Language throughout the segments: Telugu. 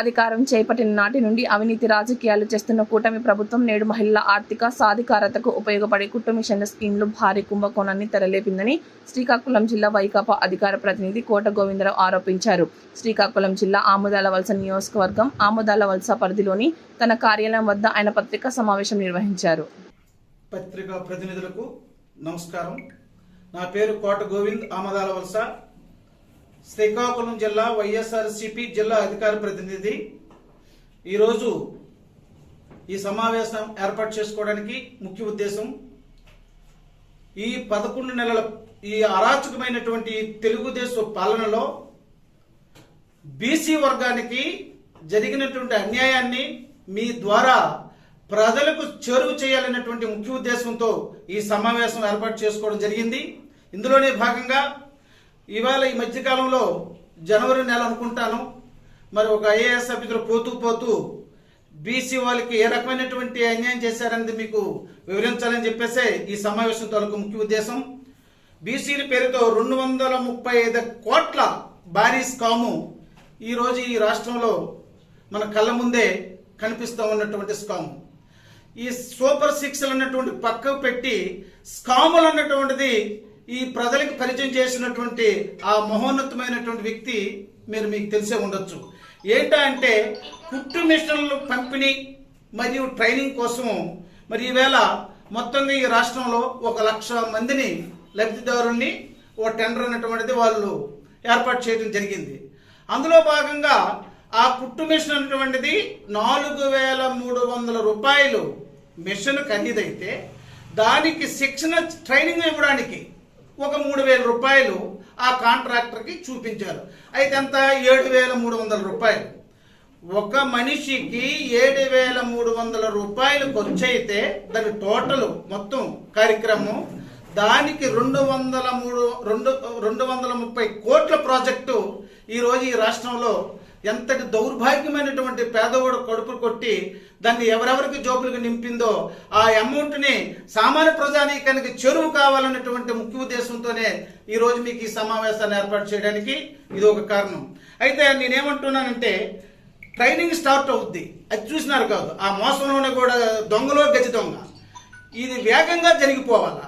అధికారం చేపట్టిన నాటి నుండి అవినీతి రాజకీయాలు చేస్తున్న కూటమి ప్రభుత్వం నేడు మహిళల ఆర్థిక సాధికారతకు ఉపయోగపడే కుట్టు మిషన్ల స్కీమ్లు భారీ కుంభకోణాన్ని తెరలేపిందని శ్రీకాకుళం జిల్లా వైకాపా అధికార ప్రతినిధి కోట గోవిందరావు ఆరోపించారు. శ్రీకాకుళం జిల్లా ఆముదాలవలస నియోజకవర్గం ఆముదాలవలస పరిధిలోని తన కార్యాలయం వద్ద ఆయన పత్రికా సమావేశం నిర్వహించారు. పత్రికా ప్రతినిధులకు నమస్కారం. నా పేరు కోట గోవింద్, ఆముదాలవలస, శ్రీకాకుళం జిల్లా వైఎస్ఆర్సీపీ జిల్లా అధికార ప్రతినిధి. ఈరోజు ఈ సమావేశం ఏర్పాటు చేసుకోవడానికి ముఖ్య ఉద్దేశం, ఈ 11 నెలల ఈ అరాచకమైనటువంటి తెలుగుదేశం పాలనలో బీసీ వర్గానికి జరిగినటువంటి అన్యాయాన్ని మీ ద్వారా ప్రజలకు చేరువ చేయాలనేటువంటి ముఖ్య ఉద్దేశంతో ఈ సమావేశం ఏర్పాటు చేసుకోవడం జరిగింది. ఇందులోనే భాగంగా ఇవాళ ఈ మధ్యకాలంలో జనవరి నెల అనుకుంటాను, మరి ఒక ఐఏఎస్ ఆఫీసర్ పోతూ బీసీ వాళ్ళకి ఏ రకమైనటువంటి అన్యాయం చేశారనేది మీకు వివరించాలని చెప్పేసి ఈ సమావేశం తాలూకు ముఖ్య ఉద్దేశం. బీసీల పేరుతో 235 కోట్ల భారీ స్కాము ఈరోజు ఈ రాష్ట్రంలో మన కళ్ళ ముందే కనిపిస్తూ ఉన్నటువంటి స్కాము. ఈ సూపర్ 6 అన్నటువంటి పక్కకు పెట్టి స్కాములు అన్నటువంటిది ఈ ప్రజలకు పరిచయం చేసినటువంటి ఆ మహోన్నతమైనటువంటి వ్యక్తి మీకు తెలిసే ఉండొచ్చు. ఏంటంటే కుట్టు మిషన్లు పంపిణీ మరియు ట్రైనింగ్ కోసం మరి ఈవేళ మొత్తంగా ఈ రాష్ట్రంలో 1,00,000 మందిని లబ్ధిదారుల్ని ఓ టెండర్ అన్నటువంటిది వాళ్ళు ఏర్పాటు చేయడం జరిగింది. అందులో భాగంగా ఆ కుట్టు మిషన్ అన్నటువంటిది 4,300 రూపాయలు మిషన్ ఖరీదైతే దానికి శిక్షణ ట్రైనింగ్ ఇవ్వడానికి ఒక 3,000 రూపాయలు ఆ కాంట్రాక్టర్కి చూపించారు. అయితే అంత 7,300 రూపాయలు. ఒక మనిషికి 7,300 రూపాయలు ఖర్చు అయితే దాని టోటల్ మొత్తం కార్యక్రమం దానికి 230 కోట్ల ప్రాజెక్టు ఈరోజు ఈ రాష్ట్రంలో ఎంతటి దౌర్భాగ్యమైనటువంటి పేదవాడు కడుపు కొట్టి దాన్ని ఎవరెవరికి జోబులకు నింపిందో ఆ అమౌంట్ని సామాన్య ప్రజానీకానికి చెరువు కావాలన్నటువంటి ముఖ్య ఉద్దేశంతోనే ఈరోజు మీకు ఈ సమావేశాన్ని ఏర్పాటు చేయడానికి ఇది ఒక కారణం. అయితే నేనేమంటున్నానంటే ట్రైనింగ్ స్టార్ట్ అవుద్ది, అది చూసినారు కాదు, ఆ మోసంలోనే కూడా దొంగలో గజి దొంగ. ఇది వేగంగా జరిగిపోవాలా,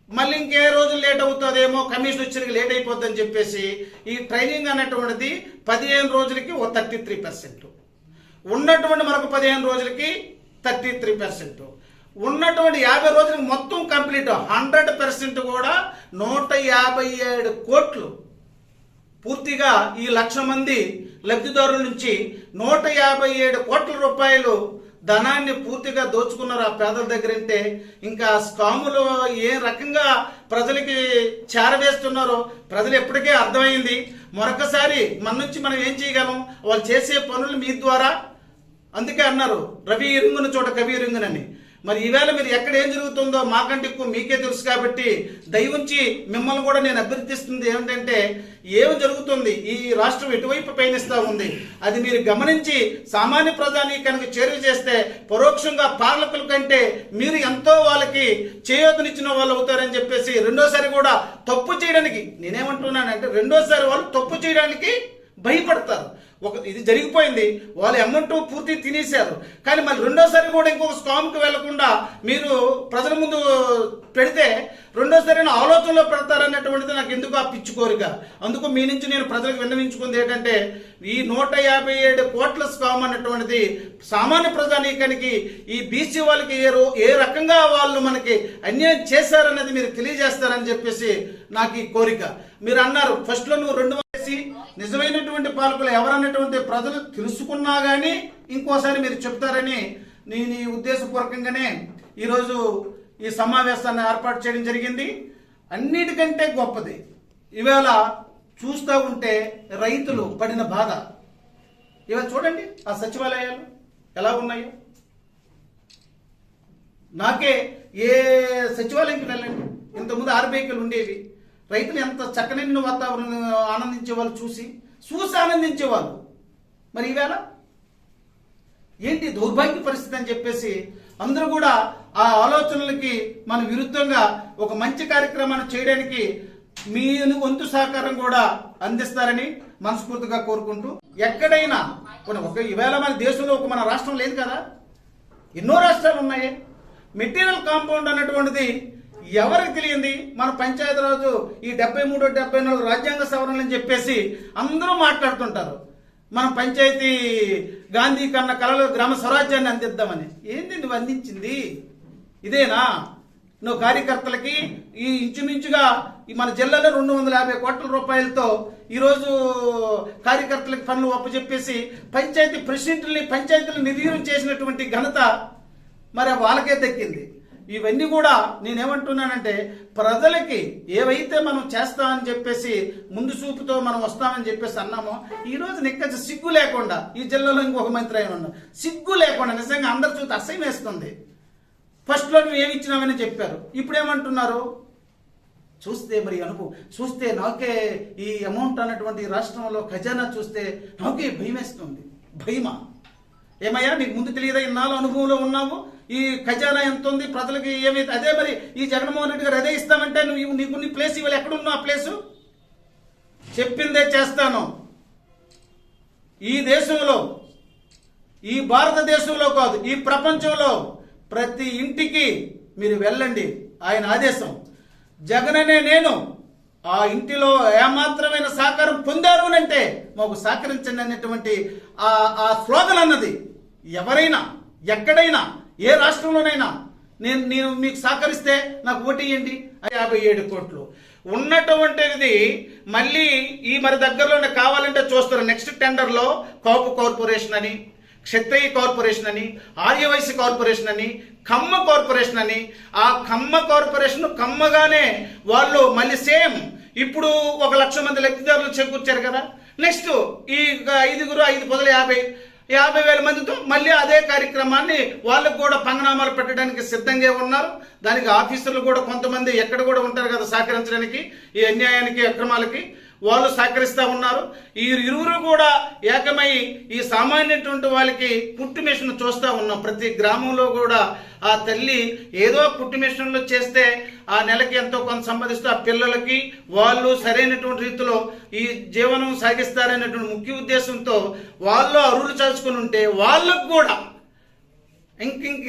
మళ్ళీ ఇంకే రోజులు లేట్ అవుతుందేమో, కమిషన్ వచ్చరికి లేట్ అయిపోద్దని చెప్పేసి ఈ ట్రైనింగ్ అనేటువంటిది 15 రోజులకి 33%, ఉన్నటువంటి మరొక 15 రోజులకి 33%, ఉన్నటువంటి 50 రోజులకి మొత్తం కంప్లీట్ 100% కూడా 157 కోట్లు పూర్తిగా ఈ 1,00,000 మంది లబ్ధిదారుల నుంచి 157 కోట్ల రూపాయలు ధనాన్ని పూర్తిగా దోచుకున్నారు ఆ పేదల దగ్గరంటే ఇంకా స్కాములు ఏ రకంగా ప్రజలకి చేరవేస్తున్నారో ప్రజలు ఎప్పటికే అర్థమైంది. మరొకసారి మన నుంచి మనం ఏం చేయగలం, వాళ్ళు చేసే పనులు మీ ద్వారా. అందుకే అన్నారు రవి ఇరుంగున చోట కవి ఇరుంగునని. మరి ఈవేళ మీరు ఎక్కడ ఏం జరుగుతుందో మాకంటే ఎక్కువ మీకే తెలుసు కాబట్టి దయవుంచి మిమ్మల్ని కూడా నేను అభ్యర్థిస్తుంది ఏమిటంటే ఏమి జరుగుతుంది, ఈ రాష్ట్రం ఎటువైపు పయనిస్తూ ఉంది అది మీరు గమనించి సామాన్య ప్రజానీకానికి చేరువ చేస్తే పరోక్షంగా పాలకుల కంటే మీరు ఎంతో వాళ్ళకి చేయూతనిచ్చిన వాళ్ళు అవుతారని చెప్పేసి రెండోసారి కూడా తప్పు చేయడానికి నేనేమంటున్నానంటే రెండోసారి వాళ్ళు తప్పు చేయడానికి భయపడతారు. ఇది జరిగిపోయింది, వాళ్ళు అమౌంట్ పూర్తి తినేశారు, కానీ మళ్ళీ రెండోసారి కూడా ఇంకొక స్కామ్కి వెళ్లకుండా మీరు ప్రజల ముందు పెడితే రెండోసారి ఆలోచనలో పెడతారన్నటువంటిది నాకు ఎందుకు ఆ పిచ్చి కోరిక. అందుకు మీ నుంచి నేను ప్రజలకు విన్నవించుకుంది ఏంటంటే ఈ 157 కోట్ల స్కామ్ అన్నటువంటిది సామాన్య ప్రజానీకానికి ఈ బీసీ వాళ్ళకి ఏ రకంగా వాళ్ళు మనకి అన్యాయం చేశారన్నది మీరు తెలియజేస్తారని చెప్పేసి నాకు ఈ కోరిక. మీరు అన్నారు ఫస్ట్లో నువ్వు 2 నిజమైనటువంటి పాలకులు ఎవరన్నటువంటి ప్రజలు తెలుసుకున్నా కానీ ఇంకోసారి మీరు చెప్తారని నేను ఈ ఉద్దేశపూర్వకంగానే ఈరోజు ఈ సమావేశాన్ని ఏర్పాటు చేయడం జరిగింది. అన్నిటికంటే గొప్పది ఇవాళ చూస్తూ ఉంటే రైతులు పడిన బాధ. ఇవాళ చూడండి ఆ సచివాలయాలు ఎలా ఉన్నాయో. నాకే ఏ సచివాలయంకి వెళ్ళండి, ఇంతకుముందు ఆర్బీఐలు ఉండేవి, రైతులు ఎంత చక్కని వాతావరణం ఆనందించే వాళ్ళు చూసి ఆనందించేవాళ్ళు. మరి ఈవేళ ఏంటి దౌర్భాగ్య పరిస్థితి అని చెప్పేసి అందరూ కూడా ఆ ఆలోచనలకి మన విరుద్ధంగా ఒక మంచి కార్యక్రమాన్ని చేయడానికి మీ వంతు సహకారం కూడా అందిస్తారని మనస్ఫూర్తిగా కోరుకుంటూ ఎక్కడైనా ఒక ఈవేళ మన దేశంలో ఒక మన రాష్ట్రం లేదు కదా, ఎన్నో రాష్ట్రాలు ఉన్నాయి. మెటీరియల్ కాంపౌండ్ అన్నటువంటిది ఎవరికి తెలియంది? మన పంచాయతీరాజు ఈ 73, 74 రాజ్యాంగ సవరణలు అని చెప్పేసి అందరూ మాట్లాడుతుంటారు. మన పంచాయతీ గాంధీ కన్న కళలో గ్రామ స్వరాజ్యాన్ని అందిద్దామని. ఏంది నువ్వు అందించింది? ఇదేనా? నువ్వు కార్యకర్తలకి ఈ ఇంచుమించుగా మన జిల్లాలో 250 కోట్ల రూపాయలతో ఈరోజు కార్యకర్తలకు పనులు అప్పచెప్పేసి పంచాయతీ ప్రెసిడెంట్ని పంచాయతీలు నిర్వీర్యం చేసినటువంటి ఘనత మరి వాళ్ళకే దక్కింది. ఇవన్నీ కూడా నేనేమంటున్నానంటే, ప్రజలకి ఏవైతే మనం చేస్తామని చెప్పేసి ముందు చూపుతో మనం వస్తామని చెప్పేసి అన్నామో, ఈ రోజు నిక్కచ్చు సిగ్గు లేకుండా ఈ జిల్లాలో ఇంకొక మంత్రి అయిన ఉన్నాం, సిగ్గు లేకుండా నిజంగా అందరి చూస్తే అసహ్యం వేస్తుంది. ఫస్ట్లో నువ్వు ఏమి ఇచ్చినావని చెప్పారు, ఇప్పుడు ఏమంటున్నారు? చూస్తే మరి చూస్తే నాకే ఈ అమౌంట్ అన్నటువంటి రాష్ట్రంలో ఖజానా చూస్తే నాకే భయం వేస్తుంది. భయమా? ఏమయ్యా నీకు ముందు తెలియదా? ఇన్నాళ్ళు అనుభవంలో ఉన్నావు, ఈ ఖజానా ఎంత ఉంది, ప్రజలకి ఏమైతే అదే మరి ఈ జగన్మోహన్ రెడ్డి గారు అదే ఇస్తామంటే నువ్వు నీకు నీ ప్లేస్ ఇవాళ ఎక్కడున్నావు? ఆ ప్లేసు చెప్పిందే చేస్తాను. ఈ దేశంలో, ఈ భారతదేశంలో కాదు, ఈ ప్రపంచంలో ప్రతి ఇంటికి మీరు వెళ్ళండి, ఆయన ఆదేశం. జగననే నేను ఆ ఇంటిలో ఏమాత్రమైన సహకారం పొందారు అంటే మాకు సహకరించండి అనేటువంటి ఆ స్లోగన్ అన్నది ఎవరైనా ఎక్కడైనా ఏ రాష్ట్రంలోనైనా నేను మీకు సహకరిస్తే నాకు ఓటు ఇవ్వండి. 57 కోట్లు ఉన్నటువంటిది మళ్ళీ ఈ మరి దగ్గరలోనే కావాలంటే చూస్తారు. నెక్స్ట్ టెండర్లో కాపు కార్పొరేషన్ అని, క్షత్రియ కార్పొరేషన్ అని, ఆర్యవైశ్య కార్పొరేషన్ అని, కమ్మ కార్పొరేషన్ అని, ఆ కమ్మ కార్పొరేషన్ కమ్మగానే వాళ్ళు మళ్ళీ సేమ్ ఇప్పుడు 1,00,000 మంది లబ్ధిదారులు చేకూర్చారు కదా. నెక్స్ట్ ఈ 5 పొదలు 50,000 మందితో మళ్ళీ అదే కార్యక్రమాన్ని వాళ్ళకు కూడా పంగనామాలు పెట్టడానికి సిద్ధంగా ఉన్నారు. దానికి ఆఫీసర్లు కూడా కొంతమంది ఎక్కడ కూడా ఉంటారు కదా సహకరించడానికి, ఈ అన్యాయానికి అక్రమాలకి వాళ్ళు సహకరిస్తూ ఉన్నారు. ఈ ఇరువురు కూడా ఏకమై ఈ సామాన్యటువంటి వాళ్ళకి పుట్టు మిషన్ చూస్తూ ఉన్నాం. ప్రతి గ్రామంలో కూడా ఆ తల్లి ఏదో పుట్టు మిషన్లు చేస్తే ఆ నెలకి ఎంతో కొంత సంపాదిస్తూ ఆ పిల్లలకి వాళ్ళు సరైనటువంటి రీతిలో ఈ జీవనం సాగిస్తారనేటువంటి ముఖ్య ఉద్దేశంతో వాళ్ళు అరువులు చాచుకుని ఉంటే వాళ్ళకు కూడా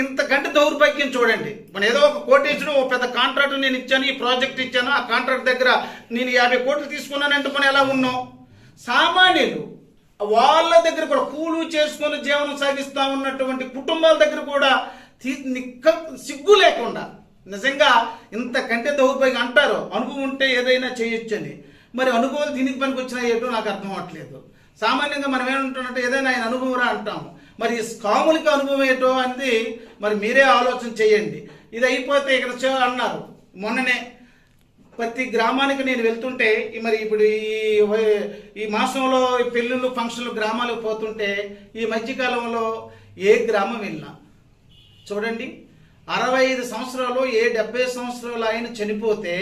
ఇంతకంటే దౌర్భాగ్యం చూడండి. మనం ఏదో ఒక కోటేశ్వరం ఒక పెద్ద కాంట్రాక్ట్ నేను ఇచ్చాను, ఈ ప్రాజెక్ట్ ఇచ్చాను, ఆ కాంట్రాక్ట్ దగ్గర నేను 50 కోట్లు తీసుకున్నానంటే మనం ఎలా ఉన్నాం? సామాన్యులు వాళ్ళ దగ్గర కూడా కూలు చేసుకొని జీవనం సాగిస్తా ఉన్నటువంటి కుటుంబాల దగ్గర కూడా సిగ్గు లేకుండా నిజంగా ఇంతకంటే దౌర్భాగ్యం. అంటారు అనుభవం ఉంటే ఏదైనా చేయొచ్చని, మరి అనుభవాలు దీనికి పనికి వచ్చినా ఏంటో నాకు అర్థం అవ్వట్లేదు. సామాన్యంగా మనం ఏమంటున్నట్టు ఏదైనా ఆయన అనుభవం రా అంటాము, మరి స్కాములకి అనుభవం ఏంటో అనేది మరి మీరే ఆలోచన చేయండి. ఇది అయిపోతే ఇక్కడ అన్నారు మొన్ననే ప్రతి గ్రామానికి నేను వెళ్తుంటే మరి ఇప్పుడు ఈ మాసంలో పెళ్ళిళ్ళు ఫంక్షన్లు గ్రామాలకు పోతుంటే ఈ మధ్యకాలంలో ఏ గ్రామం వెళ్ళినా చూడండి 65 సంవత్సరాలు 70 సంవత్సరాలు ఆయన చనిపోతే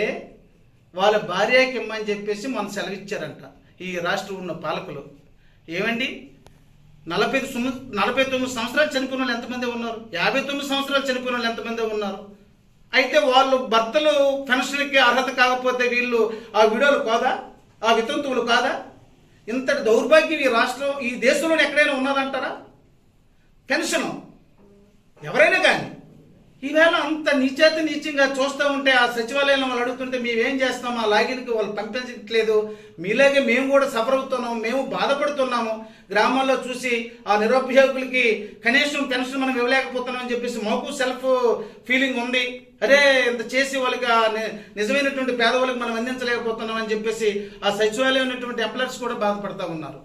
వాళ్ళ భార్యకి ఇమ్మని చెప్పేసి మనం సెలవిచ్చారంట ఈ రాష్ట్రం ఉన్న పాలకులు. ఏమండి 49 సంవత్సరాలు చనిపోయిన వాళ్ళు ఎంతమంది ఉన్నారు? 59 సంవత్సరాలు చనిపోయిన వాళ్ళు ఎంతమంది ఉన్నారు? అయితే వాళ్ళు భర్తలు పెన్షన్కి అర్హత కాకపోతే వీళ్ళు ఆ విడోలు కాదా, ఆ వితంతువులు కాదా? ఇంతటి దౌర్భాగ్యం ఈ రాష్ట్రం ఈ దేశంలో ఎక్కడైనా ఉన్నదంటారా? పెన్షన్ ఎవరైనా కానీ ఈవేళ అంత నీచంగా చూస్తూ ఉంటే ఆ సచివాలయంలో వాళ్ళు అడుగుతుంటే మేమేం చేస్తాం, ఆ లాగిన్కి వాళ్ళు పంపించట్లేదు, మీలాగే మేము కూడా సఫర్ అవుతున్నాము, మేము బాధపడుతున్నాము. గ్రామాల్లో చూసి ఆ నిరుపయోగులకి కనీసం పెన్షన్ మనం ఇవ్వలేకపోతున్నాం అని చెప్పేసి మాకు సెల్ఫ్ ఫీలింగ్ ఉంది. అరే ఇంత చేసి వాళ్ళకి నిజమైనటువంటి పేదవాళ్ళకి మనం అందించలేకపోతున్నాం అని చెప్పేసి ఆ సచివాలయం ఉన్నటువంటి ఎంప్లాయర్స్ కూడా బాధపడతా ఉన్నారు.